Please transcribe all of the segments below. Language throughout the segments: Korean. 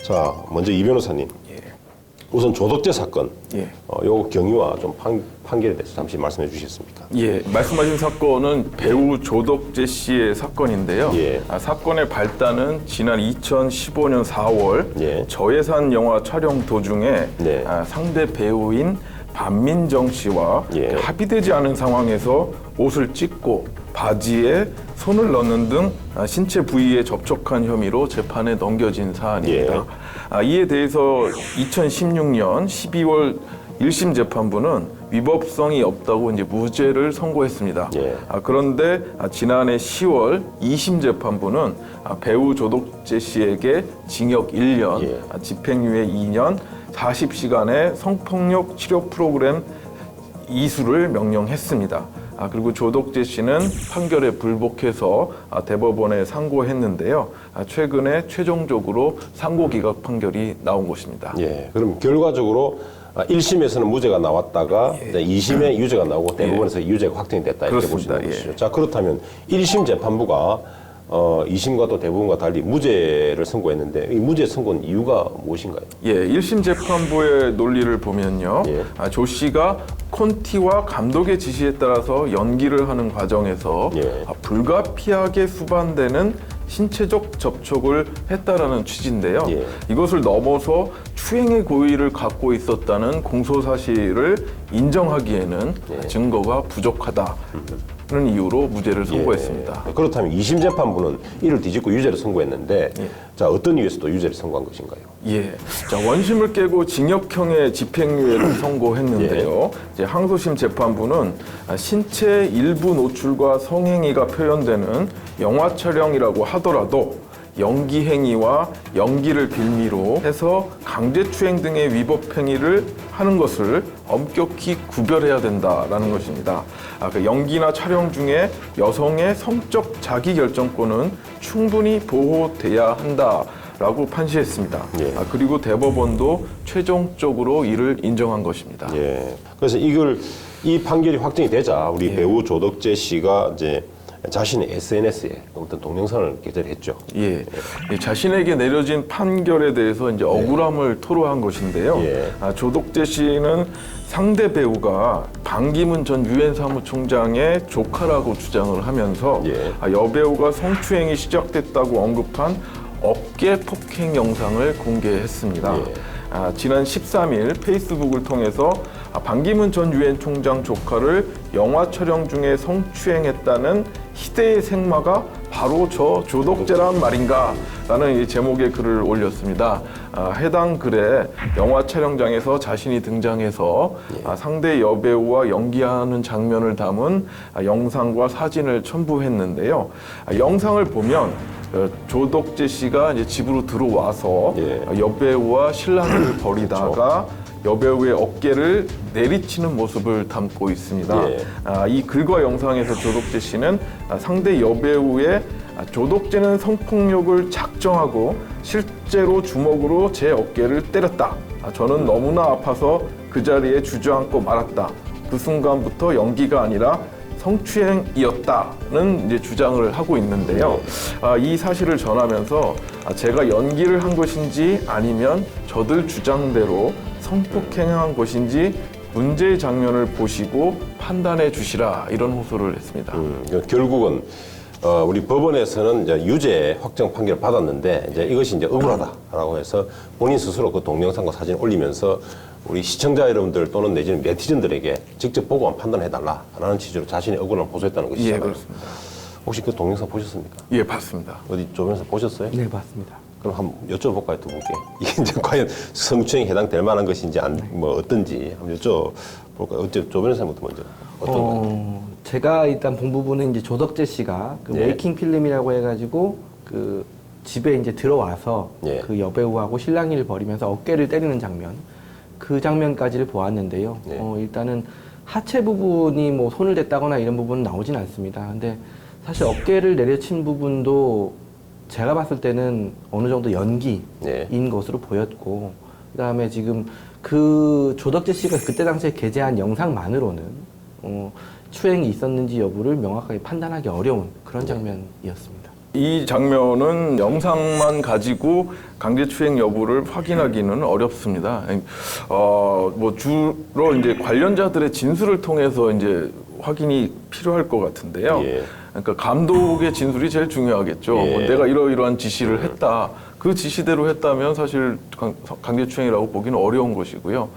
자, 먼저 이 변호사님. 우선 조덕재 사건, 요 경위와 좀 판결에 대해서 잠시 말씀해 주시겠습니까? 예, 말씀하신 사건은 배우 조덕재 씨의 사건인데요. 사건의 발단은 지난 2015년 4월 저예산 영화 촬영 도중에 상대 배우인 반민정 씨와 합의되지 않은 상황에서 옷을 찢고 바지에 손을 넣는 등 신체 부위에 접촉한 혐의로 재판에 넘겨진 사안입니다. 이에 대해서 2016년 12월 1심 재판부는 위법성이 없다고 이제 무죄를 선고했습니다. 그런데 지난해 10월 2심 재판부는 배우 조덕재 씨에게 징역 1년, 집행유예 2년, 40시간의 성폭력 치료 프로그램 이수를 명령했습니다. 그리고 조덕재 씨는 판결에 불복해서 대법원에 상고했는데요. 최근에 최종적으로 상고 기각 판결이 나온 것입니다. 그럼 결과적으로 1심에서는 무죄가 나왔다가 2심에 유죄가 나오고 대법원에서 유죄가 확정이 됐다 이렇게 보시는 것이죠. 자, 그렇다면 1심 재판부가 2심과 또 대법원과 달리 무죄를 선고했는데 이 무죄 선고는 이유가 무엇인가요? 1심 재판부의 논리를 보면요. 조 씨가 콘티와 감독의 지시에 따라서 연기를 하는 과정에서 불가피하게 수반되는 신체적 접촉을 했다라는 취지인데요. 이것을 넘어서 추행의 고의를 갖고 있었다는 공소 사실을 인정하기에는 증거가 부족하다. 는 이유로 무죄를 선고했습니다. 그렇다면 2심 재판부는 이를 뒤집고 유죄를 선고했는데 자, 어떤 이유에서 또 유죄를 선고한 것인가요? 자, 원심을 깨고 징역형의 집행유예를 선고했는데요. 이제 항소심 재판부는 신체 일부 노출과 성행위가 표현되는 영화 촬영이라고 하더라도 연기 행위와 연기를 빌미로 해서 강제추행 등의 위법 행위를 하는 것을 엄격히 구별해야 된다라는 것입니다. 그 연기나 촬영 중에 여성의 성적 자기결정권은 충분히 보호돼야 한다라고 판시했습니다. 그리고 대법원도 최종적으로 이를 인정한 것입니다. 그래서 이 판결이 확정이 되자 우리 배우 조덕재 씨가 이제 자신의 SNS에 어떤 동영상을 게재했죠. 자신에게 내려진 판결에 대해서 이제 억울함을 토로한 것인데요. 조덕재 씨는 상대 배우가 반기문 전 유엔 사무총장의 조카라고 주장을 하면서 여배우가 성추행이 시작됐다고 언급한 어깨 폭행 영상을 공개했습니다. 지난 13일 페이스북을 통해서 반기문 전 유엔 총장 조카를 영화 촬영 중에 성추행했다는 희대의 생마가 바로 저 조덕재란 말인가 라는 이 제목의 글을 올렸습니다. 해당 글에 영화 촬영장에서 자신이 등장해서 상대 여배우와 연기하는 장면을 담은 영상과 사진을 첨부했는데요. 영상을 보면 조덕재 씨가 이제 집으로 들어와서 여배우와 신랑을 벌이다가 여배우의 어깨를 내리치는 모습을 담고 있습니다. 이 글과 영상에서 조덕재 씨는 상대 여배우의 조덕재는 성폭력을 작정하고 실제로 주먹으로 제 어깨를 때렸다. 저는 너무나 아파서 그 자리에 주저앉고 말았다. 그 순간부터 연기가 아니라 성추행이었다는 이제 주장을 하고 있는데요. 이 사실을 전하면서 제가 연기를 한 것인지 아니면 저들 주장대로 성폭행한 것인지 문제의 장면을 보시고 판단해 주시라 이런 호소를 했습니다. 결국은 우리 법원에서는 이제 유죄 확정 판결을 받았는데 이제 이것이 이제 억울하다라고 해서 본인 스스로 그 동영상과 사진을 올리면서 우리 시청자 여러분들 또는 내지는 네티즌들에게 직접 보고만 판단해달라라는 취지로 자신의 억울함을 호소했다는 것이잖아요. 그렇습니다. 혹시 그 동영상 보셨습니까? 봤습니다. 어디 조변에서 보셨어요? 네, 봤습니다. 그럼 한번 여쭤볼까요, 두 분께? 이게 이제 과연 성추행에 해당될 만한 것인지 뭐 어떤지 한번 여쭤볼까요? 어째 조 변호사님부터 먼저 어떤가요? 제가 일단 본 부분은 이제 조덕재 씨가 그 메이킹 필름이라고 해가지고 그 집에 이제 들어와서 그 여배우하고 실랑이를 벌이면서 어깨를 때리는 장면, 그 장면까지를 보았는데요. 일단은 하체 부분이 뭐 손을 댔다거나 이런 부분은 나오진 않습니다. 근데 사실 어깨를 내려친 부분도 제가 봤을 때는 어느 정도 연기인 것으로 보였고, 그다음에 지금 그 조덕재 씨가 그때 당시에 게재한 영상만으로는 추행이 있었는지 여부를 명확하게 판단하기 어려운 그런 장면이었습니다. 이 장면은 영상만 가지고 강제추행 여부를 확인하기는 어렵습니다. 뭐 주로 이제 관련자들의 진술을 통해서 이제 확인이 필요할 것 같은데요. 예. 그러니까 감독의 진술이 제일 중요하겠죠. 예. 뭐 내가 이러이러한 지시를 했다. 그 지시대로 했다면 사실 강제추행이라고 보기는 어려운 것이고요.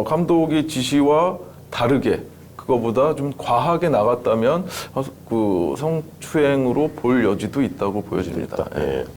감독의 지시와 다르게 그거보다 좀 과하게 나갔다면 그 성추행으로 볼 여지도 있다고 보여집니다. 예.